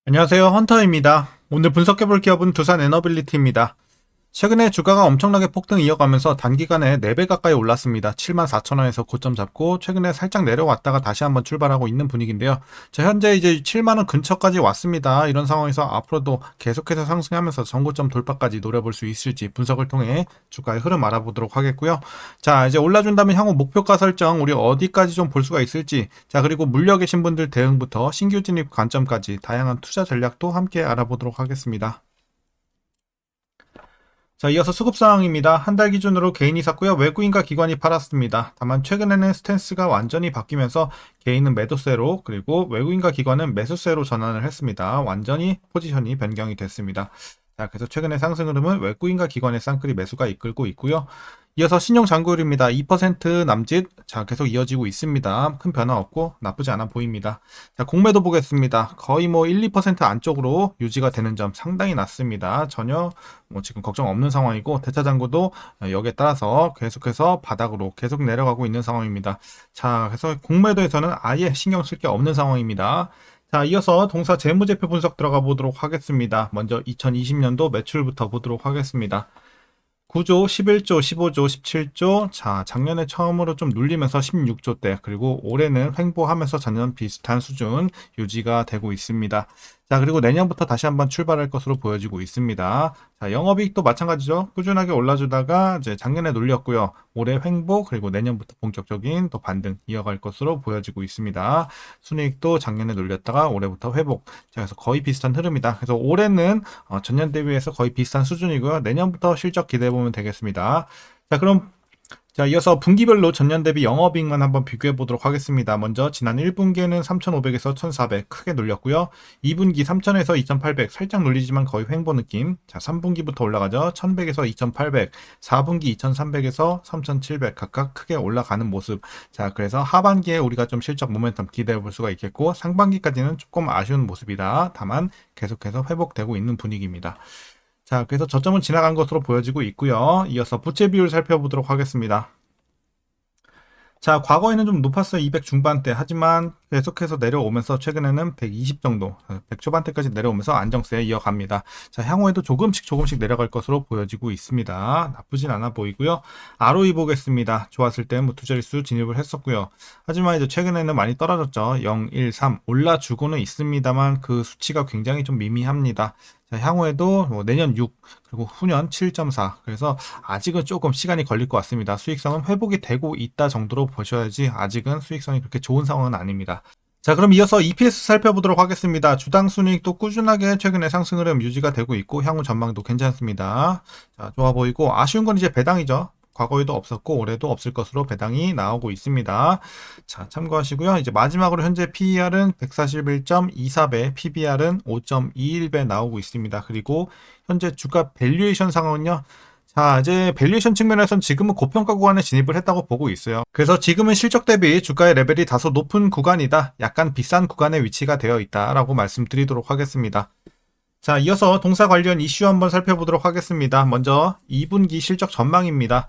안녕하세요. 헌터입니다. 오늘 분석해볼 기업은 두산 에너빌리티입니다. 최근에 주가가 엄청나게 폭등 이어가면서 단기간에 4배 가까이 올랐습니다. 74,000원에서 고점 잡고 최근에 살짝 내려왔다가 다시 한번 출발하고 있는 분위기인데요. 자, 현재 이제 7만원 근처까지 왔습니다. 이런 상황에서 앞으로도 계속해서 상승하면서 전고점 돌파까지 노려볼 수 있을지 분석을 통해 주가의 흐름 알아보도록 하겠고요. 자, 이제 올라준다면 향후 목표가 설정 우리 어디까지 좀 볼 수가 있을지, 자, 그리고 물려 계신 분들 대응부터 신규 진입 관점까지 다양한 투자 전략도 함께 알아보도록 하겠습니다. 자, 이어서 수급 상황입니다. 한 달 기준으로 개인이 샀고요. 외국인과 기관이 팔았습니다. 다만 최근에는 스탠스가 완전히 바뀌면서 개인은 매도세로, 그리고 외국인과 기관은 매수세로 전환을 했습니다. 완전히 포지션이 변경이 됐습니다. 자, 그래서 최근의 상승 흐름은 외국인과 기관의 쌍끌이 매수가 이끌고 있고요. 이어서 신용 잔고율입니다. 2% 남짓. 자, 계속 이어지고 있습니다. 큰 변화 없고 나쁘지 않아 보입니다. 자, 공매도 보겠습니다. 거의 뭐 1, 2% 안쪽으로 유지가 되는 점 상당히 낮습니다. 전혀 뭐 지금 걱정 없는 상황이고, 대차 잔고도 여기에 따라서 계속해서 바닥으로 계속 내려가고 있는 상황입니다. 자, 그래서 공매도에서는 아예 신경 쓸 게 없는 상황입니다. 자, 이어서 동사 재무제표 분석 들어가 보도록 하겠습니다. 먼저 2020년도 매출부터 보도록 하겠습니다. 9조, 11조, 15조, 17조. 자, 작년에 처음으로 좀 눌리면서 16조대, 그리고 올해는 횡보하면서 작년 비슷한 수준 유지가 되고 있습니다. 자, 그리고 내년부터 다시 한번 출발할 것으로 보여지고 있습니다. 자, 영업이익도 마찬가지죠. 꾸준하게 올라주다가 이제 작년에 눌렸고요. 올해 횡보, 그리고 내년부터 본격적인 또 반등 이어갈 것으로 보여지고 있습니다. 순이익도 작년에 눌렸다가 올해부터 회복. 자, 그래서 거의 비슷한 흐름이다. 그래서 올해는 전년 대비해서 거의 비슷한 수준이고요. 내년부터 실적 기대해 보면 되겠습니다. 자, 그럼 자, 이어서 분기별로 전년 대비 영업이익만 한번 비교해 보도록 하겠습니다. 먼저 지난 1분기에는 3,500에서 1,400 크게 눌렸고요. 2분기 3,000에서 2,800 살짝 눌리지만 거의 횡보 느낌. 자, 3분기부터 올라가죠. 1,100에서 2,800, 4분기 2,300에서 3,700 각각 크게 올라가는 모습. 자, 그래서 하반기에 우리가 좀 실적 모멘텀 기대해 볼 수가 있겠고, 상반기까지는 조금 아쉬운 모습이다. 다만 계속해서 회복되고 있는 분위기입니다. 자, 그래서 저점은 지나간 것으로 보여지고 있고요. 이어서 부채 비율 살펴보도록 하겠습니다. 자, 과거에는 좀 높았어요. 200 중반대. 하지만 계속해서 내려오면서 최근에는 120 정도, 100 초반대까지 내려오면서 안정세 이어갑니다. 자, 향후에도 조금씩 내려갈 것으로 보여지고 있습니다. 나쁘진 않아 보이고요. ROE 보겠습니다. 좋았을 때 뭐 투자리수 진입을 했었고요. 하지만 이제 최근에는 많이 떨어졌죠. 0, 1, 3 올라주고는 있습니다만 그 수치가 굉장히 좀 미미합니다. 자, 향후에도 뭐 내년 6, 그리고 후년 7.4. 그래서 아직은 조금 시간이 걸릴 것 같습니다. 수익성은 회복이 되고 있다 정도로 보셔야지, 아직은 수익성이 그렇게 좋은 상황은 아닙니다. 자, 그럼 이어서 EPS 살펴보도록 하겠습니다. 주당 순이익도 꾸준하게 최근에 상승 흐름 유지가 되고 있고, 향후 전망도 괜찮습니다. 자, 좋아 보이고, 아쉬운 건 이제 배당이죠. 과거에도 없었고 올해도 없을 것으로 배당이 나오고 있습니다. 자, 참고하시고요. 이제 마지막으로 현재 PER은 141.24배, PBR은 5.21배 나오고 있습니다. 그리고 현재 주가 밸류에이션 상황은요. 자, 이제 밸류에이션 측면에서는 지금은 고평가 구간에 진입을 했다고 보고 있어요. 그래서 지금은 실적 대비 주가의 레벨이 다소 높은 구간이다, 약간 비싼 구간에 위치가 되어 있다라고 말씀드리도록 하겠습니다. 자, 이어서 동사 관련 이슈 한번 살펴보도록 하겠습니다. 먼저 2분기 실적 전망입니다.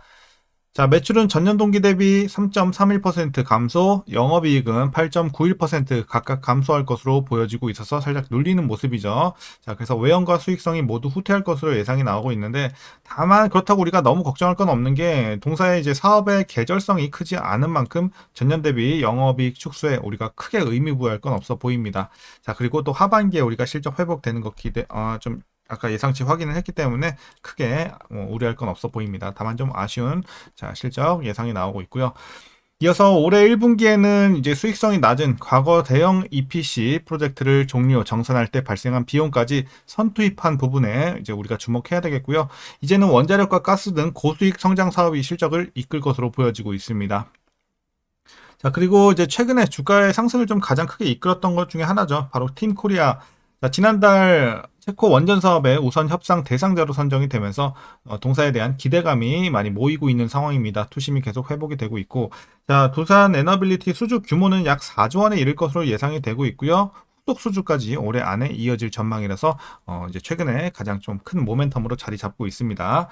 자, 매출은 전년 동기 대비 3.31% 감소, 영업이익은 8.91% 각각 감소할 것으로 보여지고 있어서 살짝 눌리는 모습이죠. 자, 그래서 외형과 수익성이 모두 후퇴할 것으로 예상이 나오고 있는데, 다만 그렇다고 우리가 너무 걱정할 건 없는 게, 동사의 이제 사업의 계절성이 크지 않은 만큼 전년 대비 영업이익 축소에 우리가 크게 의미 부여할 건 없어 보입니다. 자, 그리고 또 하반기에 우리가 실적 회복되는 거 좀 아까 예상치 확인을 했기 때문에 크게 우려할 건 없어 보입니다. 다만 좀 아쉬운 실적 예상이 나오고 있고요. 이어서 올해 1분기에는 이제 수익성이 낮은 과거 대형 EPC 프로젝트를 정산할 때 발생한 비용까지 선투입한 부분에 이제 우리가 주목해야 되겠고요. 이제는 원자력과 가스 등 고수익 성장 사업이 실적을 이끌 것으로 보여지고 있습니다. 자, 그리고 이제 최근에 주가의 상승을 좀 가장 크게 이끌었던 것 중에 하나죠. 바로 팀 코리아. 자, 지난달 체코 원전 사업의 우선 협상 대상자로 선정이 되면서 동사에 대한 기대감이 많이 모이고 있는 상황입니다. 투심이 계속 회복이 되고 있고, 자, 두산 에너빌리티 수주 규모는 약 4조 원에 이를 것으로 예상이 되고 있고요. 후속 수주까지 올해 안에 이어질 전망이라서 이제 최근에 가장 좀 큰 모멘텀으로 자리 잡고 있습니다.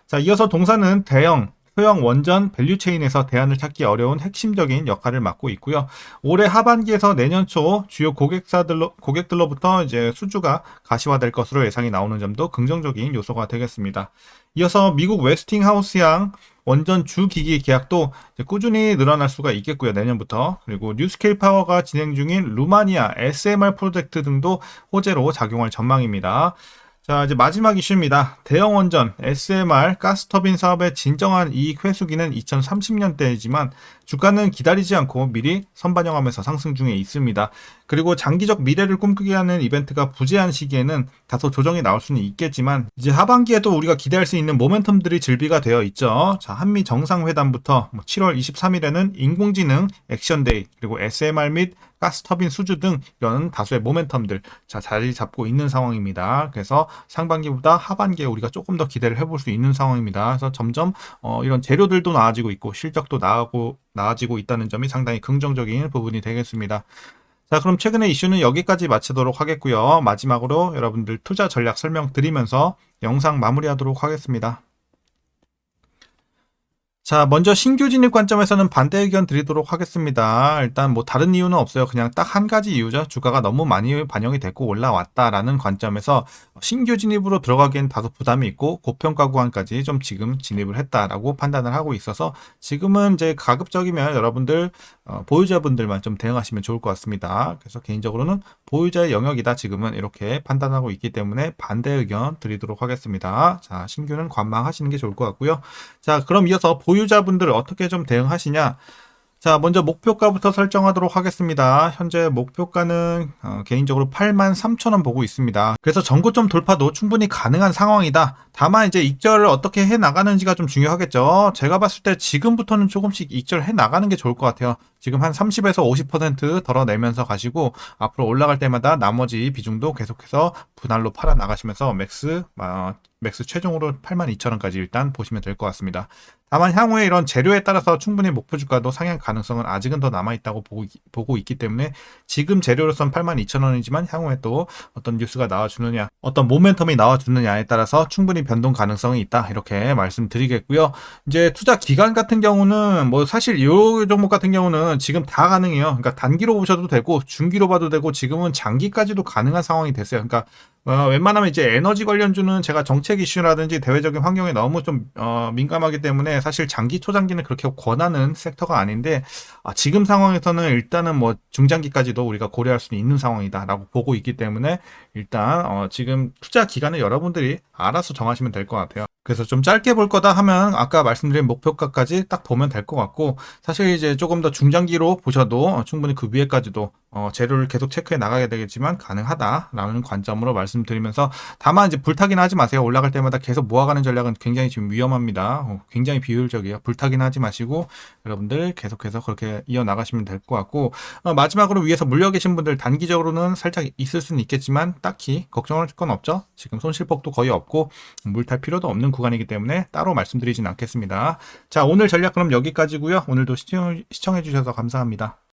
자, 이어서 동사는 대형 소형 원전 밸류체인에서 대안을 찾기 어려운 핵심적인 역할을 맡고 있고요. 올해 하반기에서 내년 초 주요 고객들로부터 이제 수주가 가시화될 것으로 예상이 나오는 점도 긍정적인 요소가 되겠습니다. 이어서 미국 웨스팅하우스양 원전 주기기 계약도 이제 꾸준히 늘어날 수가 있겠고요. 내년부터. 그리고 뉴스케일 파워가 진행 중인 루마니아 SMR 프로젝트 등도 호재로 작용할 전망입니다. 자, 이제 마지막 이슈입니다. 대형 원전 SMR 가스터빈 사업의 진정한 이익 회수기는 2030년대이지만 주가는 기다리지 않고 미리 선반영하면서 상승 중에 있습니다. 그리고 장기적 미래를 꿈꾸게 하는 이벤트가 부재한 시기에는 다소 조정이 나올 수는 있겠지만 이제 하반기에도 우리가 기대할 수 있는 모멘텀들이 즐비가 되어 있죠. 자, 한미 정상회담부터 7월 23일에는 인공지능 액션데이 그리고 SMR 및 가스터빈 수주 등 이런 다수의 모멘텀들 자리 잡고 있는 상황입니다. 그래서 상반기보다 하반기에 우리가 조금 더 기대를 해볼 수 있는 상황입니다. 그래서 점점 이런 재료들도 나아지고 있고 실적도 나아지고 있다는 점이 상당히 긍정적인 부분이 되겠습니다. 자, 그럼 최근의 이슈는 여기까지 마치도록 하겠고요. 마지막으로 여러분들 투자 전략 설명드리면서 영상 마무리하도록 하겠습니다. 자, 먼저 신규 진입 관점에서는 반대 의견 드리도록 하겠습니다. 일단 뭐 다른 이유는 없어요. 그냥 딱 한 가지 이유죠. 주가가 너무 많이 반영이 됐고 올라왔다라는 관점에서 신규 진입으로 들어가기엔 다소 부담이 있고 고평가 구간까지 좀 지금 진입을 했다라고 판단을 하고 있어서 지금은 이제 가급적이면 여러분들 보유자분들만 좀 대응하시면 좋을 것 같습니다. 그래서 개인적으로는 보유자의 영역이다 지금은 이렇게 판단하고 있기 때문에 반대 의견 드리도록 하겠습니다. 자, 신규는 관망하시는 게 좋을 것 같고요. 자, 그럼 이어서 보유자분들 어떻게 좀 대응하시냐? 자, 먼저 목표가부터 설정하도록 하겠습니다. 현재 목표가는 개인적으로 83,000원 보고 있습니다. 그래서 전고점 돌파도 충분히 가능한 상황이다. 다만 이제 익절을 어떻게 해 나가는지가 좀 중요하겠죠. 제가 봤을 때 지금부터는 조금씩 익절해 나가는 게 좋을 것 같아요. 지금 한 30에서 50% 덜어내면서 가시고 앞으로 올라갈 때마다 나머지 비중도 계속해서 분할로 팔아 나가시면서 맥스 최종으로 82,000원까지 일단 보시면 될 것 같습니다. 다만 향후에 이런 재료에 따라서 충분히 목표 주가도 상향 가능성은 아직은 더 남아있다고 보고 있기 때문에 지금 재료로선 82,000원이지만 향후에 또 어떤 뉴스가 나와주느냐 어떤 모멘텀이 나와주느냐에 따라서 충분히 변동 가능성이 있다 이렇게 말씀드리겠고요. 이제 투자 기간 같은 경우는 뭐 사실 이 종목 같은 경우는 지금 다 가능해요. 그러니까 단기로 보셔도 되고 중기로 봐도 되고 지금은 장기까지도 가능한 상황이 됐어요. 그러니까 웬만하면 이제 에너지 관련주는 제가 정책 이슈라든지 대외적인 환경에 너무 좀 민감하기 때문에 사실 장기 초장기는 그렇게 권하는 섹터가 아닌데 지금 상황에서는 일단은 뭐 중장기까지도 우리가 고려할 수 있는 상황이다라고 보고 있기 때문에 일단 지금 투자 기간을 여러분들이 알아서 정하시면 될 것 같아요. 그래서 좀 짧게 볼 거다 하면 아까 말씀드린 목표가까지 딱 보면 될 것 같고 사실 이제 조금 더 중장기로 보셔도 충분히 그 위에까지도 재료를 계속 체크해 나가게 되겠지만 가능하다라는 관점으로 말씀드리면서 다만 이제 불타기는 하지 마세요. 올라갈 때마다 계속 모아가는 전략은 굉장히 지금 위험합니다. 굉장히 비효율적이에요. 불타기는 하지 마시고 여러분들 계속해서 그렇게 이어나가시면 될 것 같고 마지막으로 위에서 물려 계신 분들 단기적으로는 살짝 있을 수는 있겠지만 딱히 걱정할 건 없죠. 지금 손실폭도 거의 없고 물탈 필요도 없는 구간이기 때문에 따로 말씀드리진 않겠습니다. 자, 오늘 전략 그럼 여기까지고요. 오늘도 시청해 주셔서 감사합니다.